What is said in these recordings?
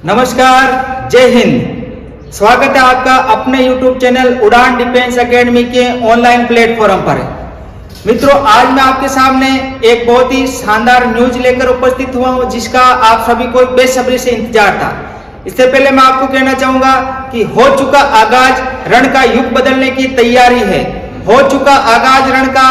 नमस्कार, जय हिंद। स्वागत है आपका अपने YouTube चैनल उड़ान डिफेंस एकेडमी के ऑनलाइन प्लेटफॉर्म पर। मित्रों, आज मैं आपके सामने एक बहुत ही शानदार न्यूज लेकर उपस्थित हुआ हूं, जिसका आप सभी को बेसब्री से इंतजार था। इससे पहले मैं आपको कहना चाहूंगा कि हो चुका आगाज, रण का युग बदलने की तैयारी है। हो चुका आगाज, रण का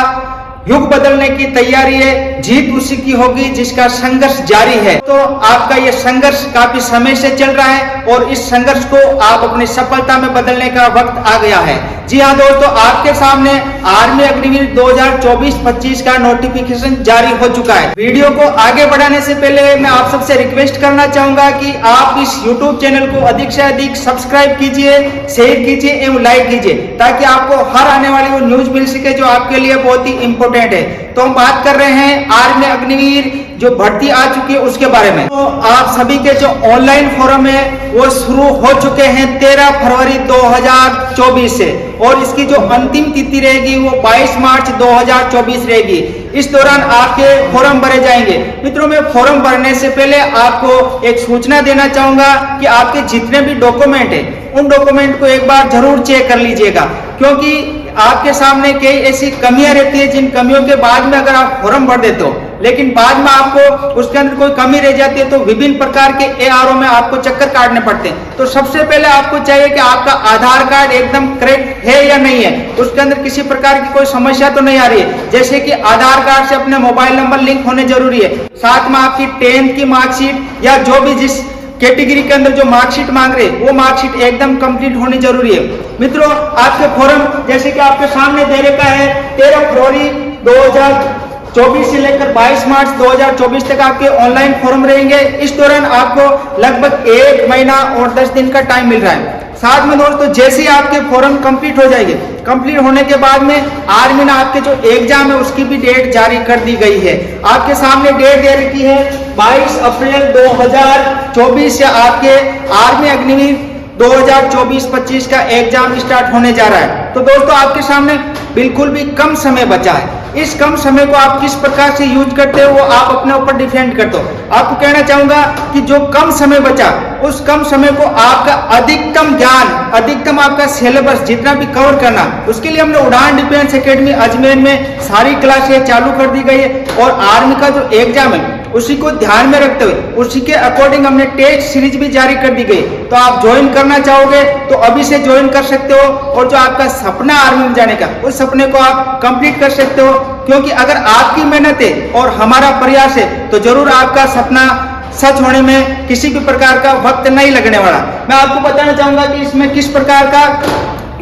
युग बदलने की तैयारी है। जीत उसी की होगी जिसका संघर्ष जारी है। तो आपका ये संघर्ष काफी समय से चल रहा है और इस संघर्ष को आप अपनी सफलता में बदलने का वक्त आ गया है। जी हाँ दोस्तों, आपके सामने आर्मी अग्निवीर 2024-25 का नोटिफिकेशन जारी हो चुका है। वीडियो को आगे बढ़ाने से पहले मैं आप सबसे रिक्वेस्ट करना चाहूंगा कि आप इस YouTube चैनल को अधिक से अधिक सब्सक्राइब कीजिए, शेयर कीजिए एवं लाइक कीजिए, ताकि आपको हर आने वाली वो न्यूज मिल सके जो आपके लिए बहुत ही इंपॉर्टेंट है। तो हम बात कर रहे हैं आर्मी अग्निवीर जो भर्ती आ चुकी है उसके बारे में। तो आप सभी के जो ऑनलाइन फॉर्म है वो शुरू हो चुके हैं 13 फरवरी 2024 से, और इसकी जो अंतिम तिथि रहेगी वो 22 मार्च 2024 रहेगी। इस दौरान आपके फॉर्म भरे जाएंगे। मित्रों, मैं फॉर्म भरने से पहले आपको एक सूचना देना चाहूंगा कि आपके जितने भी डॉक्यूमेंट है उन डॉक्यूमेंट को एक बार जरूर चेक कर लीजिएगा, क्योंकि आपके सामने कई ऐसी कमियां रहती है जिन कमियों के बाद में अगर आप फॉर्म भर देते हो, लेकिन बाद में आपको उसके अंदर कोई कमी रह जाती है, तो विभिन्न प्रकार के ARO में आपको चक्कर काटने पड़ते हैं। तो सबसे पहले आपको चाहिए कि आपका आधार कार्ड एकदम करेक्ट है या नहीं है, उसके अंदर किसी प्रकार की कोई समस्या तो नहीं आ रही है। जैसे कि आधार कार्ड से अपने मोबाइल नंबर लिंक होने जरूरी है, साथ में आपकी 10th की मार्कशीट या जो भी जिस कैटेगरी के अंदर जो मार्कशीट मांग रहे हैं वो मार्कशीट एकदम कंप्लीट होनी जरूरी है। मित्रों, आपके फॉर्म जैसे कि आपके सामने दे रखा है 13 फरवरी 2024 से लेकर 22 मार्च 2024 तक आपके ऑनलाइन फॉर्म रहेंगे। इस दौरान आपको लगभग 1 महीना और 10 दिन का टाइम मिल रहा है। साथ में दोस्तों, जैसे ही आपके फॉर्म कंप्लीट हो जाएंगे, कंप्लीट होने के बाद में आर्मी ने आपके जो एग्जाम है उसकी भी डेट जारी कर दी गई है। आपके सामने डेट दे रखी है 22 अप्रैल 2024 से आपके आर्मी अग्निवीर 2024-25 का एग्जाम स्टार्ट होने जा रहा है। तो दोस्तों, आपके सामने बिल्कुल भी कम समय बचा है। इस कम समय को आप किस प्रकार से यूज करते हो वो आप अपने ऊपर डिपेंड करते हो। आपको कहना चाहूंगा कि जो कम समय बचा उस कम समय को आपका अधिकतम ज्ञान, अधिकतम आपका सिलेबस जितना भी कवर करना, उसके लिए हमने उड़ान डिफेंस एकेडमी अजमेर में सारी क्लासें चालू कर दी गई है। और आर्मी का जो एग्जाम है उसी को ध्यान में रखते हुए उसी के अकॉर्डिंग हमने टेस्ट सीरीज भी जारी कर दी गई। तो आप ज्वाइन करना चाहोगे तो अभी से ज्वाइन कर सकते हो, और जो आपका सपना आर्मी में जाने का उस सपने को आप कंप्लीट कर सकते हो, क्योंकि अगर आपकी मेहनत है और हमारा प्रयास है तो जरूर आपका सपना सच होने में किसी भी प्रकार का वक्त नहीं लगने वाला। मैं आपको बताना चाहूंगा कि इसमें किस प्रकार का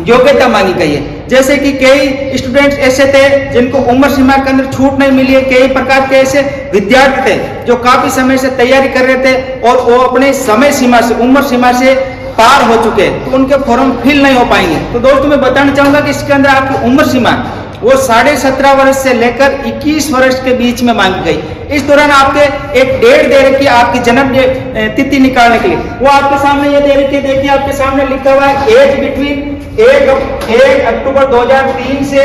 योग्यता मांगी गई है। जैसे कि कई स्टूडेंट्स ऐसे थे जिनको उम्र सीमा के अंदर छूट नहीं मिली है, कई प्रकार के ऐसे विद्यार्थी थे जो काफी समय से तैयारी कर रहे थे और वो अपने समय सीमा से, उम्र सीमा से पार हो चुके हैं, तो उनके फॉर्म फिल नहीं हो पाएंगे। तो दोस्तों, मैं बताना चाहूंगा कि इसके अंदर आपकी उम्र सीमा वो 17.5 वर्ष से लेकर 21 वर्ष के बीच में मांगी गई। इस दौरान आपके एक डेट दे रखी है आपकी जन्म तिथि निकालने के लिए, वो आपके सामने ये दे रखी है। देखिए, आपके सामने लिखा हुआ है एज बिटवीन 1 अक्टूबर 2003 से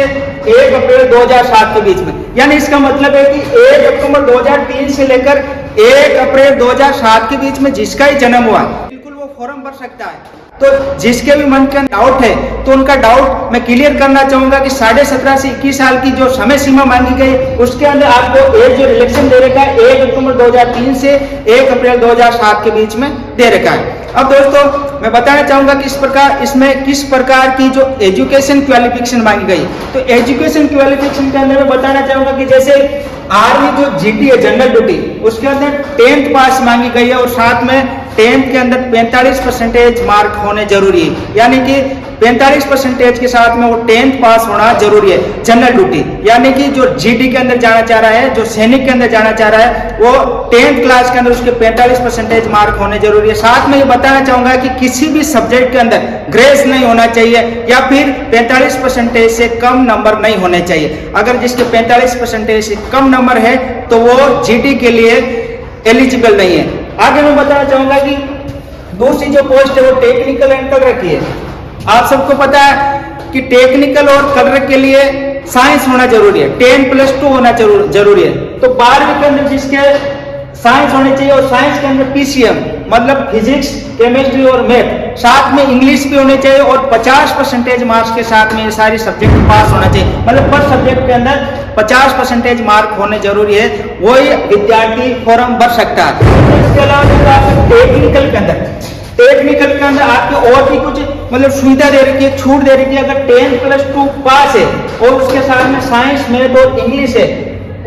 1 अप्रैल 2007 के बीच में। यानी इसका मतलब है कि 1 अक्टूबर 2003 से लेकर 1 अप्रैल 2007 के बीच में जिसका ही जन्म हुआ बिल्कुल वो फॉर्म भर सकता है। तो जिसके भी मन का डाउट है तो उनका डाउट मैं क्लियर करना चाहूंगा कि 17.5 से 21 साल की जो समय सीमा मांगी गई उसके अंदर आपको एज जो रिलेक्शन दे रखा है 1 अक्टूबर 2003 से 1 अप्रैल 2007 के बीच में दे रखा है। अब दोस्तों, मैं बताना चाहूंगा कि इस प्रकार इसमें किस प्रकार की जो एजुकेशन क्वालिफिकेशन मांगी गई। तो एजुकेशन क्वालिफिकेशन के अंदर मैं बताना चाहूंगा कि जैसे आर्मी जो GT है, जनरल ड्यूटी, उसके अंदर 10th पास मांगी गई है, और साथ में 10th के अंदर 45% मार्क होने जरूरी है। यानी कि 45% के साथ में वो 10th पास होना जरूरी है जनरल ड्यूटी। यानी कि जो GT के अंदर जाना चाह रहा है, जो सैनिक के अंदर जाना चाह रहा है, वो 10th क्लास के अंदर उसके 45% मार्क होने जरूरी है। साथ में ये बताना चाहूंगा कि किसी भी सब्जेक्ट के अंदर ग्रेस नहीं होना चाहिए, या फिर 45% से कम नंबर नहीं होने चाहिए। अगर जिसके 45% से कम नंबर है तो वो GT के लिए एलिजिबल नहीं है। आगे मैं बताना चाहूंगा कि दूसरी जो पोस्ट है वो टेक्निकल एंड कलर की है। आप सबको पता है कि टेक्निकल और कलर के लिए साइंस होना जरूरी है, 10+2 होना जरूरी है। तो 12वीं के अंदर जिसके साइंस होनी चाहिए, और साइंस के अंदर PCM मतलब फिजिक्स, केमिस्ट्री और मैथ, साथ में इंग्लिश भी होने चाहिए और 50% मार्क्स के साथ में ये सारी सब्जेक्ट पास होना चाहिए। मतलब पर सब्जेक्ट के अंदर 50% मार्क होने जरूरी है, वही विद्यार्थी फॉर्म भर सकता है। इसके अलावा टेक्निकल के अंदर आपके और भी कुछ मतलब सुविधा दे रखी है, छूट दे रखी है। अगर 10+2 पास है और उसके साथ में साइंस, मैथ और इंग्लिश है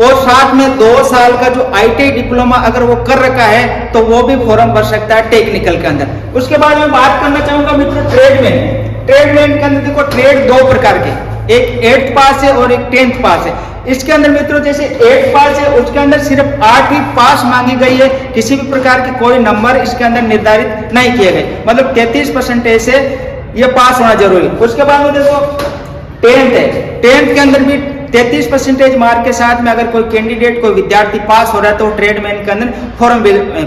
और साथ में 2 साल का जो ITI डिप्लोमा अगर वो कर रखा है तो वो भी फॉर्म भर सकता है टेक्निकल के अंदर। उसके बाद मैं बात करना चाहूंगा मित्रों ट्रेडमैन के अंदर देखो ट्रेड 2 प्रकार के, एक 8th पास है और एक 10th पास है। इसके अंदर मित्रों जैसे 8th पास है उसके अंदर सिर्फ 8 ही पास मांगी गई है, किसी भी प्रकार के कोई नंबर इसके अंदर निर्धारित नहीं किए गए, मतलब 33% से ये पास होना जरूरी। उसके बाद में देखो 10th है, 10th के अंदर भी 33% मार्क के साथ में अगर कोई कैंडिडेट, कोई विद्यार्थी पास हो रहा है तो ट्रेडमैन के अंदर फॉर्म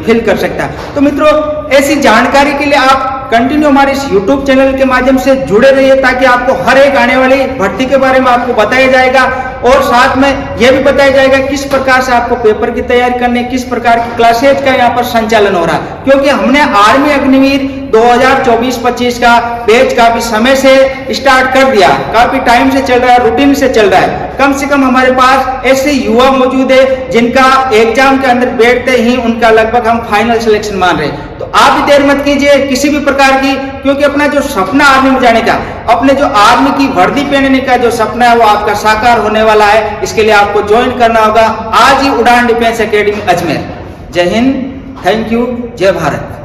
फिल कर सकता है। तो मित्रों ऐसी जानकारी के लिए आप कंटिन्यू हमारे इस YouTube चैनल के माध्यम से जुड़े रहिए, ताकि आपको हर एक आने वाली भर्ती के बारे में आपको बताया जाएगा और साथ में यह भी बताया जाएगा किस प्रकार से आपको पेपर की तैयारी करनी, किस प्रकार की क्लासेज का यहाँ पर संचालन हो रहा है। क्योंकि हमने आर्मी अग्निवीर 2024-25 का बैच काफी समय से स्टार्ट कर दिया, काफी टाइम से चल रहा है, रूटीन से चल रहा है। कम से कम हमारे पास ऐसे युवा मौजूद है जिनका एग्जाम के अंदर बैठते ही उनका लगभग हम फाइनल सिलेक्शन मान रहे हैं। तो आप भी देर मत कीजिए किसी भी प्रकार की, क्योंकि अपना जो सपना आर्मी में जाने का, अपने जो आर्मी की वर्दी पहनने का जो सपना है वो आपका साकार होने वाला है। इसके लिए आपको ज्वाइन करना होगा आज ही उड़ान डिफेंस एकेडमी अजमेर। जय हिंद, थैंक यू, जय भारत।